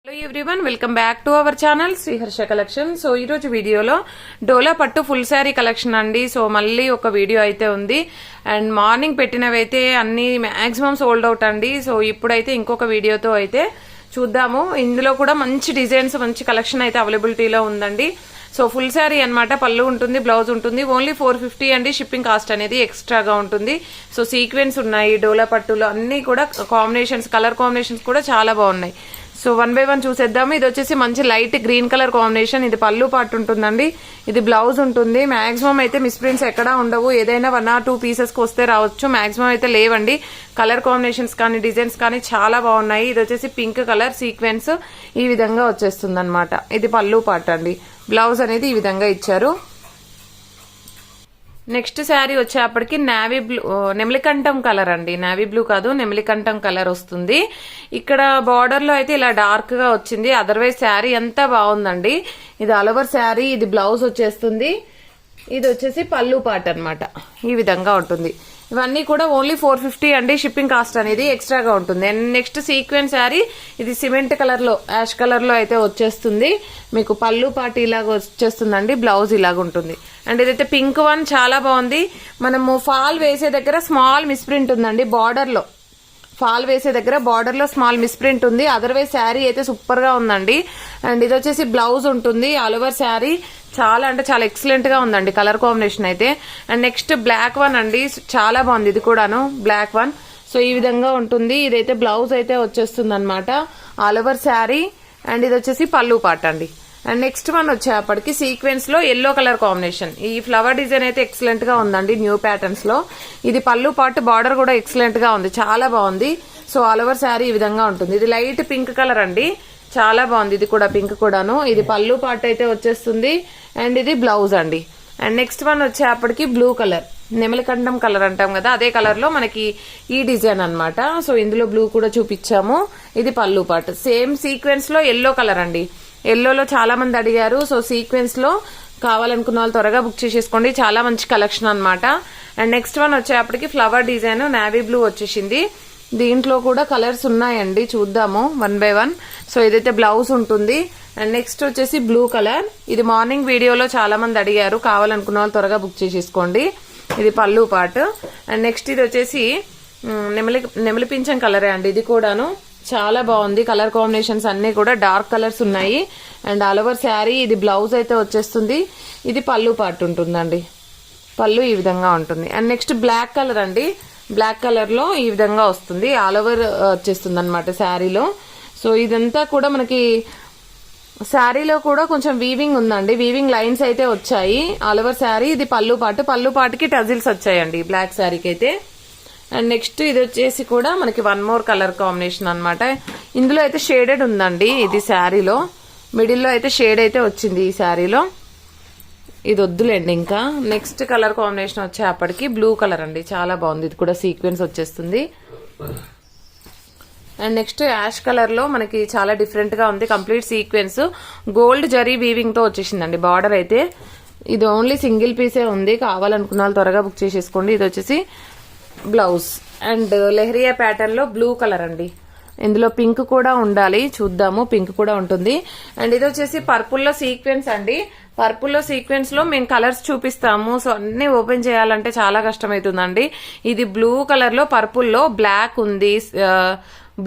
Hello everyone, welcome back to our channel Sriharsha collection. So ఈ రోజు వీడియోలో డోలా పట్టు ఫుల్ శారీ కలెక్షన్ అండి. సో మళ్ళీ ఒక వీడియో అయితే ఉంది అండ్ మార్నింగ్ పెట్టినవైతే అన్ని మాక్సిమం సోల్డ్ అవుట్ అండి. సో ఇప్పుడైతే ఇంకొక వీడియోతో అయితే చూద్దాము. ఇందులో కూడా మంచి డిజైన్స్, మంచి కలెక్షన్ అయితే అవైలబిలిటీలో ఉందండి. సో ఫుల్ శారీ అనమాట, పళ్ళు ఉంటుంది, బ్లౌజ్ ఉంటుంది. ఓన్లీ 450 అండి. షిప్పింగ్ కాస్ట్ అనేది ఎక్స్ట్రాగా ఉంటుంది. సో సీక్వెన్స్ ఉన్నాయి డోలా పట్టులో, అన్ని కూడా కాంబినేషన్స్, కలర్ కాంబినేషన్స్ కూడా చాలా బాగున్నాయి. సో వన్ బై వన్ చూసేద్దాము. ఇది వచ్చేసి మంచి లైట్ గ్రీన్ కలర్ కాంబినేషన్. ఇది పళ్ళు పార్ట్ ఉంటుందండి, ఇది బ్లౌజ్ ఉంటుంది. మాక్సిమం అయితే మిస్ప్రింట్స్ ఎక్కడా ఉండవు. ఏదైనా 1 or 2 పీసెస్కి వస్తే రావచ్చు, మాక్సిమం అయితే లేవండి. కలర్ కాంబినేషన్స్ కానీ డిజైన్స్ కానీ చాలా బాగున్నాయి. ఇది వచ్చేసి పింక్ కలర్ సీక్వెన్స్ ఈ విధంగా వచ్చేస్తుంది అనమాట. ఇది పళ్ళు పార్ట్ అండి. బ్లౌజ్ అనేది ఈ విధంగా ఇచ్చారు. నెక్స్ట్ శారీ వచ్చేప్పటికి నావీ బ్లూ, నెమలికంఠం కలర్ అండి. నావీ బ్లూ కాదు, నెమలికంఠం కలర్ వస్తుంది. ఇక్కడ బార్డర్ లో అయితే ఇలా డార్క్ గా వచ్చింది. అదర్వైజ్ శారీ అంతా బాగుందండి. ఇది ఆల్ ఓవర్ శారీ, ఇది బ్లౌజ్ వచ్చేస్తుంది. ఇది వచ్చేసి పళ్ళు పార్ట్ అనమాట. ఈ విధంగా ఉంటుంది. ఇవన్నీ కూడా ఓన్లీ 450 అండి. షిప్పింగ్ కాస్ట్ అనేది ఎక్స్ట్రాగా ఉంటుంది. అండ్ నెక్స్ట్ సీక్వెన్స్ శారీ, ఇది సిమెంట్ కలర్ లో, యాష్ కలర్ లో అయితే వచ్చేస్తుంది. మీకు పళ్ళు పార్ట్ ఇలాగ వచ్చేస్తుందండి, బ్లౌజ్ ఇలాగ ఉంటుంది. అండ్ ఇదైతే పింక్ వన్ చాలా బాగుంది. మనము ఫాల్ వేసే దగ్గర స్మాల్ మిస్ప్రింట్ ఉందండి. బార్డర్ లో, ఫాల్ వేసే దగ్గర బార్డర్ లో స్మాల్ మిస్ప్రింట్ ఉంది. అదర్వైజ్ శారీ అయితే సూపర్ గా ఉందండి. అండ్ ఇది వచ్చేసి బ్లౌజ్ ఉంటుంది. ఆల్ ఓవర్ శారీ చాలా అంటే చాలా ఎక్సలెంట్ గా ఉందండి కలర్ కాంబినేషన్ అయితే. అండ్ నెక్స్ట్ బ్లాక్ వన్ అండి, చాలా బాగుంది. ఇది కూడాను బ్లాక్ వన్. సో ఈ విధంగా ఉంటుంది. ఇదైతే బ్లౌజ్ అయితే వచ్చేస్తుంది అనమాట, ఆల్ ఓవర్ శారీ. అండ్ ఇది వచ్చేసి పళ్ళు పార్ట్ అండి. అండ్ నెక్స్ట్ వన్ వచ్చేప్పటికి సీక్వెన్స్ లో ఎల్లో కలర్ కాంబినేషన్. ఈ ఫ్లవర్ డిజైన్ అయితే ఎక్సలెంట్ గా ఉందండి, న్యూ ప్యాటర్న్స్ లో. ఇది పళ్ళు పార్ట్, బార్డర్ కూడా ఎక్సలెంట్ గా ఉంది, చాలా బాగుంది. సో ఆల్ ఓవర్ శారీ ఈ విధంగా ఉంటుంది. ఇది లైట్ పింక్ కలర్ అండి, చాలా బాగుంది. ఇది కూడా పింక్ కూడాను. ఇది పళ్ళు పార్ట్ అయితే వచ్చేస్తుంది. అండ్ ఇది బ్లౌజ్ అండి. అండ్ నెక్స్ట్ వన్ వచ్చేప్పటికి బ్లూ కలర్, నెమలికంఠం కలర్ అంటాం కదా, అదే కలర్ లో మనకి ఈ డిజైన్ అనమాట. సో ఇందులో బ్లూ కూడా చూపించాము. ఇది పళ్ళు పార్ట్. సేమ్ సీక్వెన్స్ లో ఎల్లో కలర్ అండి. ఎల్లోలో చాలా మంది అడిగారు. సో సీక్వెన్స్ లో కావాలనుకున్న వాళ్ళు త్వరగా బుక్ చేసేసుకోండి, చాలా మంచి కలెక్షన్ అనమాట. అండ్ నెక్స్ట్ వన్ వచ్చేప్పటికి ఫ్లవర్ డిజైన్ నావీ బ్లూ వచ్చేసింది. దీంట్లో కూడా కలర్స్ ఉన్నాయండి, చూద్దాము వన్ బై వన్. సో ఇదైతే బ్లౌజ్ ఉంటుంది. అండ్ నెక్స్ట్ వచ్చేసి బ్లూ కలర్. ఇది మార్నింగ్ వీడియోలో చాలా మంది అడిగారు, కావాలనుకున్న వాళ్ళు త్వరగా బుక్ చేసేసుకోండి. ఇది పళ్ళు పార్ట్. అండ్ నెక్స్ట్ ఇది వచ్చేసి నెమలిపించం కలరే అండి. ఇది కూడాను చాలా బాగుంది. కలర్ కాంబినేషన్స్ అన్ని కూడా డార్క్ కలర్స్ ఉన్నాయి. అండ్ ఆల్ ఓవర్ శారీ ఇది బ్లౌజ్ అయితే వచ్చేస్తుంది. ఇది పళ్ళు పార్ట్ ఉంటుందండి, పళ్ళు ఈ విధంగా ఉంటుంది. అండ్ నెక్స్ట్ బ్లాక్ కలర్ అండి. బ్లాక్ కలర్ లో ఈ విధంగా వస్తుంది, ఆల్ ఓవర్ వచ్చేస్తుంది అనమాట శారీలో. సో ఇదంతా కూడా మనకి శారీలో కూడా కొంచెం వీవింగ్ ఉందండి, వీవింగ్ లైన్స్ అయితే వచ్చాయి ఆల్ ఓవర్ శారీ. ఇది పళ్ళు పార్ట్, పళ్ళు పార్ట్కి టజిల్స్ వచ్చాయండి బ్లాక్ శారీకి అయితే. అండ్ నెక్స్ట్ ఇది వచ్చేసి కూడా మనకి వన్ మోర్ కలర్ కాంబినేషన్ అనమాట. ఇందులో అయితే షేడెడ్ ఉందండి. ఇది శారీలో మిడిల్లో అయితే షేడ్ అయితే వచ్చింది ఈ శారీలో. ఇది వద్దులేండి ఇంకా. నెక్స్ట్ కలర్ కాంబినేషన్ వచ్చేప్పటికి బ్లూ కలర్ అండి, చాలా బాగుంది. ఇది కూడా సీక్వెన్స్ వచ్చేస్తుంది. అండ్ నెక్స్ట్ యాష్ కలర్ లో మనకి చాలా డిఫరెంట్ గా ఉంది. Complete sequence gold zari weaving తో వచ్చేసిందండి బార్డర్ అయితే. ఇది ఓన్లీ సింగిల్ పీసే ఉంది, కావాలనుకున్న వాళ్ళు త్వరగా బుక్ చేసేసుకోండి. ఇది వచ్చేసి బ్లౌజ్. అండ్ లెహరియా ప్యాటర్న్ లో బ్లూ కలర్ అండి. ఇందులో పింక్ కూడా ఉండాలి, చూద్దాము. పింక్ కూడా ఉంటుంది. అండ్ ఇది వచ్చేసి పర్పుల్ లో సీక్వెన్స్ అండి. పర్పుల్ లో సీక్వెన్స్ లో మేము కలర్స్ చూపిస్తాము. సో అన్ని ఓపెన్ చేయాలంటే చాలా కష్టమవుతుందండి. ఇది బ్లూ కలర్ లో, పర్పుల్ లో బ్లాక్ ఉంది,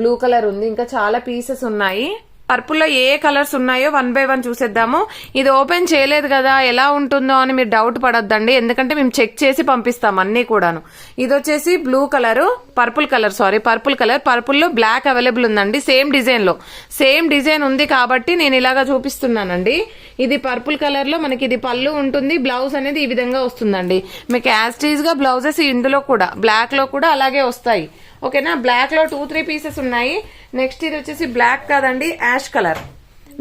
బ్లూ కలర్ ఉంది, ఇంకా చాలా పీసెస్ ఉన్నాయి. పర్పుల్ లో ఏ కలర్స్ ఉన్నాయో వన్ బై వన్ చూసేద్దాము. ఇది ఓపెన్ చేయలేదు కదా, ఎలా ఉంటుందో అని మీరు డౌట్ పడొద్దండి, ఎందుకంటే మేము చెక్ చేసి పంపిస్తాం అన్ని కూడాను. ఇది వచ్చేసి blue colour, purple colour, sorry purple colour. Purple లో బ్లాక్ అవైలబుల్ ఉందండి, సేమ్ డిజైన్ లో. సేమ్ డిజైన్ ఉంది కాబట్టి నేను ఇలాగా చూపిస్తున్నానండి. ఇది పర్పుల్ కలర్ లో మనకి ఇది పళ్ళు ఉంటుంది, బ్లౌజ్ అనేది ఈ విధంగా వస్తుందండి. మీకు యాస్టీజ్ గా బ్లౌజెస్ ఇందులో కూడా బ్లాక్ లో కూడా అలాగే వస్తాయి, ఓకేనా. బ్లాక్ లో 2-3 పీసెస్ ఉన్నాయి. నెక్స్ట్ ఇది వచ్చేసి బ్లాక్ కాదండి, యాష్ కలర్.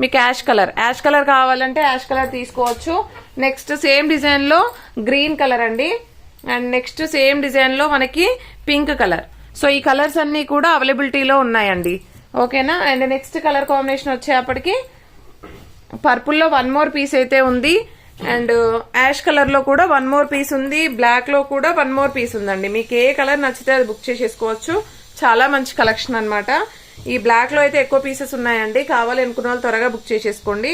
మీకు యాష్ కలర్ కావాలంటే యాష్ కలర్ తీసుకోవచ్చు. నెక్స్ట్ సేమ్ డిజైన్ లో గ్రీన్ కలర్ అండి. అండ్ నెక్స్ట్ సేమ్ డిజైన్ లో మనకి పింక్ కలర్. సో ఈ కలర్స్ అన్ని కూడా అవైలబిలిటీలో ఉన్నాయండి, ఓకేనా. అండ్ నెక్స్ట్ కలర్ కాంబినేషన్ వచ్చేప్పటికి పర్పుల్ లో 1 మోర్ పీస్ అయితే ఉంది. అండ్ యాష్ కలర్ లో కూడా 1 మోర్ పీస్ ఉంది, బ్లాక్ లో కూడా 1 మోర్ పీస్ ఉందండి. మీకు ఏ కలర్ నచ్చితే అది బుక్ చేసేసుకోవచ్చు. చాలా మంచి కలెక్షన్ అనమాట. ఈ బ్లాక్ లో అయితే ఎక్కువ పీసెస్ ఉన్నాయండి, కావాలి అనుకున్న వాళ్ళు త్వరగా బుక్ చేసేసుకోండి.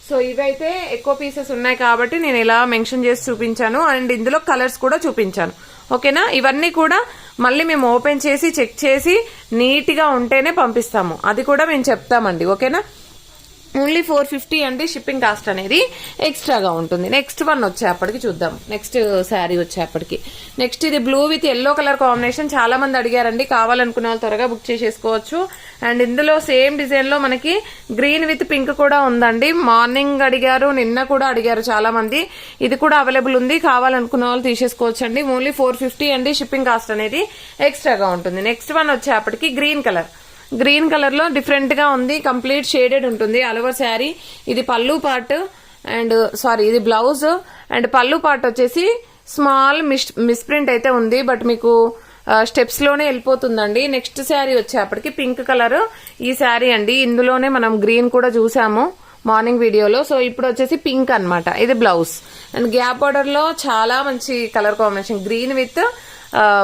సో ఇవైతే ఎక్కువ పీసెస్ ఉన్నాయి కాబట్టి నేను ఇలా మెన్షన్ చేసి చూపించాను, అండ్ ఇందులో కలర్స్ కూడా చూపించాను. ఓకేనా, ఇవన్నీ కూడా మళ్ళీ మేము ఓపెన్ చేసి చెక్ చేసి నీట్ గా ఉంటేనే పంపిస్తాము, అది కూడా మేము చెప్తామండి. ఓకేనా, ఓన్లీ 450 అండి షిప్పింగ్ కాస్ట్ అనేది ఎక్స్ట్రాగా ఉంటుంది. నెక్స్ట్ వన్ వచ్చేప్పటికి చూద్దాం. నెక్స్ట్ శారీ వచ్చేప్పటికి నెక్స్ట్ ఇది blue with yellow colour combination. చాలా మంది అడిగారండి, కావాలనుకున్న వాళ్ళు త్వరగా బుక్ చేసేసుకోవచ్చు. అండ్ ఇందులో సేమ్ డిజైన్ లో మనకి గ్రీన్ విత్ పింక్ కూడా ఉందండి. మార్నింగ్ అడిగారు, నిన్న కూడా అడిగారు చాలా మంది. ఇది కూడా అవైలబుల్ ఉంది, కావాలనుకున్న వాళ్ళు తీసేసుకోవచ్చు అండి. ఓన్లీ 450 అండి షిప్పింగ్ కాస్ట్ అనేది ఎక్స్ట్రాగా ఉంటుంది. నెక్స్ట్ వన్ వచ్చేప్పటికి గ్రీన్ కలర్. గ్రీన్ కలర్ లో డిఫరెంట్ గా ఉంది, కంప్లీట్ షేడెడ్ ఉంటుంది ఆల్ ఓవర్ శారీ. ఇది పళ్ళు పార్ట్ అండ్ ఇది బ్లౌజ్. అండ్ పళ్ళు పార్ట్ వచ్చేసి స్మాల్ మిస్ప్రింట్ అయితే ఉంది, బట్ మీకు స్టెప్స్ లోనే వెళ్ళిపోతుందండి. నెక్స్ట్ శారీ వచ్చేప్పటికి పింక్ కలర్ ఈ శారీ అండి. ఇందులోనే మనం గ్రీన్ కూడా చూసాము మార్నింగ్ వీడియోలో. సో ఇప్పుడు వచ్చేసి పింక్ అన్నమాట. ఇది బ్లౌజ్. అండ్ గ్యాప్ బార్డర్ లో చాలా మంచి colour combination, green with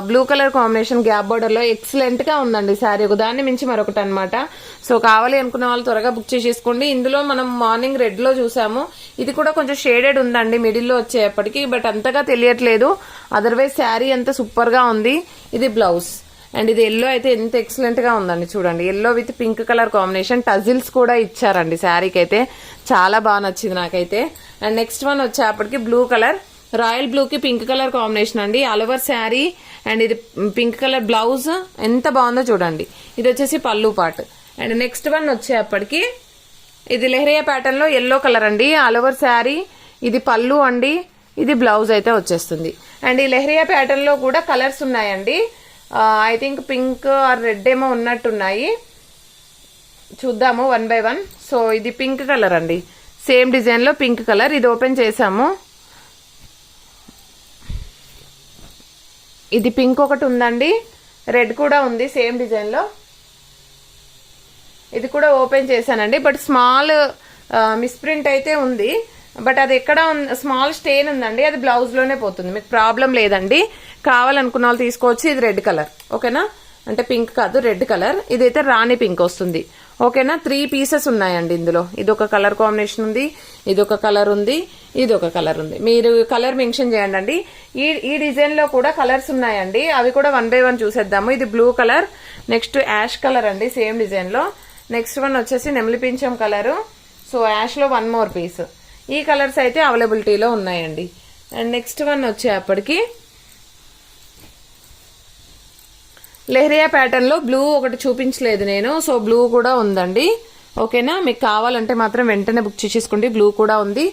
blue colour combination gap border లో ఎక్సలెంట్ గా ఉందండి శారీ, ఒకదాన్ని మించి మరొకటి అనమాట. సో కావాలి అనుకున్న వాళ్ళు త్వరగా బుక్ చేసేసుకోండి. ఇందులో మనం మార్నింగ్ రెడ్ లో చూసాము, ఇది కూడా కొంచెం షేడెడ్ ఉందండి మిడిల్ లో వచ్చేప్పటికి, బట్ అంతగా తెలియట్లేదు. అదర్వైజ్ శారీ అంతా సూపర్ గా ఉంది. ఇది బ్లౌజ్. అండ్ ఇది ఎల్లో అయితే ఎంత ఎక్సలెంట్ గా ఉందండి, చూడండి. Yellow with pink colour combination, tassels కూడా ఇచ్చారండి శారీకి అయితే, చాలా బాగా నచ్చింది నాకైతే. అండ్ నెక్స్ట్ వన్ వచ్చేప్పటికి బ్లూ కలర్, రాయల్ బ్లూ కి పింక్ కలర్ కాంబినేషన్ అండి, ఆల్ ఓవర్ శారీ. అండ్ ఇది పింక్ కలర్ బ్లౌజ్, ఎంత బాగుందో చూడండి. ఇది వచ్చేసి పళ్ళు పార్ట్. అండ్ నెక్స్ట్ వన్ వచ్చేప్పటికి ఇది లెహరియా ప్యాటర్న్ లో ఎల్లో కలర్ అండి, ఆల్ ఓవర్ శారీ. ఇది పళ్ళు అండి, ఇది బ్లౌజ్ అయితే వచ్చేస్తుంది. అండ్ ఈ లెహరియా ప్యాటర్న్ లో కూడా కలర్స్ ఉన్నాయండి, I think pink are red ఏమో ఉన్నట్టున్నాయి, చూద్దాము వన్ బై వన్. సో ఇది పింక్ కలర్ అండి, సేమ్ డిజైన్ లో పింక్ కలర్. ఇది ఓపెన్ చేసాము, ఇది పింక్ ఒకటి ఉందండి, రెడ్ కూడా ఉంది సేమ్ డిజైన్ లో. ఇది కూడా ఓపెన్ చేశానండి, బట్ స్మాల్ మిస్ప్రింట్ అయితే ఉంది, బట్ అది ఎక్కడ స్మాల్ స్టెయిన్ ఉందండి, అది బ్లౌజ్ లోనే పోతుంది, మీకు ప్రాబ్లం లేదండి. కావాలనుకున్న వాళ్ళు తీసుకోవచ్చు. ఇది రెడ్ కలర్, ఓకేనా, అంటే పింక్ కాదు రెడ్ కలర్. ఇదైతే రాణి పింక్ వస్తుంది. ఓకేనా, 3 పీసెస్ ఉన్నాయండి ఇందులో. ఇది ఒక కలర్ కాంబినేషన్ ఉంది, ఇది ఒక కలర్ ఉంది, ఇది ఒక కలర్ ఉంది. మీరు కలర్ మెన్షన్ చేయండి అండి. ఈ డిజైన్ లో కూడా కలర్స్ ఉన్నాయండి, అవి కూడా వన్ బై వన్ చూసేద్దాము. ఇది blue colour, next ash colour అండి సేమ్ డిజైన్ లో. నెక్స్ట్ వన్ వచ్చేసి నెమలి పింఛం కలర్. సో యాష్ లో 1 మోర్ పీస్. ఈ కలర్స్ అయితే అవైలబిలిటీలో ఉన్నాయండి. అండ్ నెక్స్ట్ వన్ వచ్చేప్పటికి లెహరియా ప్యాటర్న్ లో బ్లూ ఒకటి చూపించలేదు నేను, సో బ్లూ కూడా ఉందండి. ఓకేనా, మీకు కావాలంటే మాత్రం వెంటనే బుక్ చేసేసుకోండి. బ్లూ కూడా ఉంది,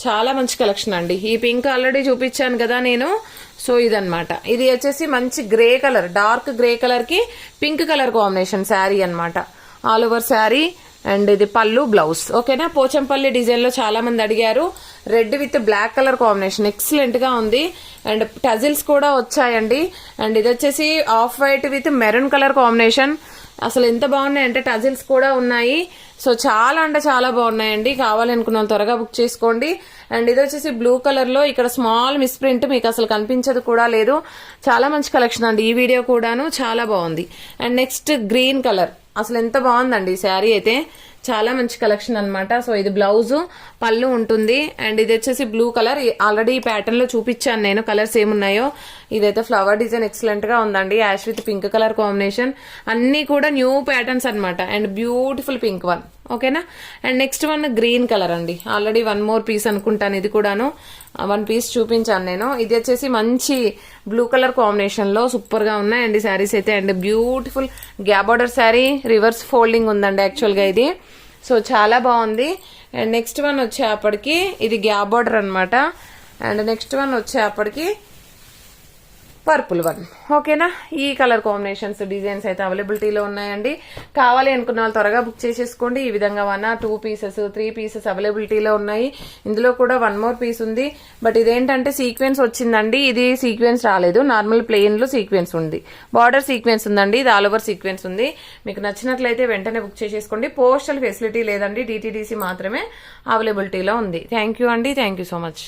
చాలా మంచి కలెక్షన్ అండి. ఈ పింక్ ఆల్రెడీ చూపించాను కదా నేను. సో ఇదన్నమాట. ఇది వచ్చేసి మంచి grey colour, dark grey colour కి పింక్ కలర్ కాంబినేషన్ శారీ అన్నమాట, ఆల్ ఓవర్ శారీ. అండ్ ఇది పళ్ళు బ్లౌజ్. ఓకేనా, పోచంపల్లి డిజైన్ లో చాలా మంది అడిగారు. Red with black colour combination excellent గా ఉంది. అండ్ టజిల్స్ కూడా వచ్చాయండి. అండ్ ఇది వచ్చేసి off white with maroon colour combination. అసలు ఎంత బాగున్నాయి అంటే టజిల్స్ కూడా ఉన్నాయి. సో చాలా అంటే చాలా బాగున్నాయండి, కావాలనుకున్న వాళ్ళు త్వరగా బుక్ చేసుకోండి. అండ్ ఇది వచ్చేసి బ్లూ కలర్ లో ఇక్కడ స్మాల్ మిస్ప్రింట్ మీకు అసలు కనిపించదు కూడా లేదు. చాలా మంచి కలెక్షన్ అండి, ఈ వీడియో కూడాను చాలా బాగుంది. అండ్ నెక్స్ట్ గ్రీన్ కలర్, అసలు ఎంత బాగుందండి ఈ శారీ అయితే, చాలా మంచి కలెక్షన్ అన్నమాట. సో ఇది బ్లౌజ్, పళ్ళు ఉంటుంది. అండ్ ఇది వచ్చేసి బ్లూ కలర్, ఆల్రెడీ ఈ ప్యాటర్న్ లో చూపించాను నేను కలర్స్ ఏమున్నాయో. ఇదైతే ఫ్లవర్ డిజైన్ ఎక్సలెంట్ గా ఉందండి, ash with pink colour combination. అన్ని కూడా న్యూ ప్యాటర్న్స్ అన్నమాట. And beautiful pink one. ఓకేనా, and next one green colour అండి, ఆల్రెడీ 1 మోర్ పీస్ అనుకుంటాను, ఇది కూడాను 1 పీస్ చూపించాను నేను. ఇది వచ్చేసి మంచి బ్లూ కలర్ కాంబినేషన్ లో సూపర్ గా ఉన్నాయండి శారీస్ అయితే. And beautiful gap border sari, reverse folding ఉందండి యాక్చువల్ గా ఇది. సో చాలా బాగుంది. అండ్ నెక్స్ట్ వన్ వచ్చేప్పటికి ఇది గ్యాప్ బార్డర్ అనమాట. అండ్ నెక్స్ట్ వన్ వచ్చేప్పటికి పర్పుల్ వన్. ఓకేనా, ఈ కలర్ కాంబినేషన్స్ డిజైన్స్ అయితే అవైలబిలిటీలో ఉన్నాయండి. కావాలి అనుకున్న వాళ్ళు త్వరగా బుక్ చేసేసుకోండి. ఈ విధంగా 1 or 2 పీసెస్ 3 పీసెస్ అవైలబిలిటీలో ఉన్నాయి. ఇందులో కూడా 1 మోర్ పీస్ ఉంది, బట్ ఇదేంటంటే సీక్వెన్స్ వచ్చిందండి, ఇది సీక్వెన్స్ రాలేదు, నార్మల్ ప్లెయిన్ లో సీక్వెన్స్ ఉంది. బార్డర్ సీక్వెన్స్ ఉందండి, ఇది ఆల్ ఓవర్ సీక్వెన్స్ ఉంది. మీకు నచ్చినట్లయితే వెంటనే బుక్ చేసేసుకోండి. పోస్టల్ ఫెసిలిటీ లేదండి, DTDC మాత్రమే అవైలబిలిటీలో ఉంది. థ్యాంక్ యూ అండి, థ్యాంక్ యూ సో మచ్.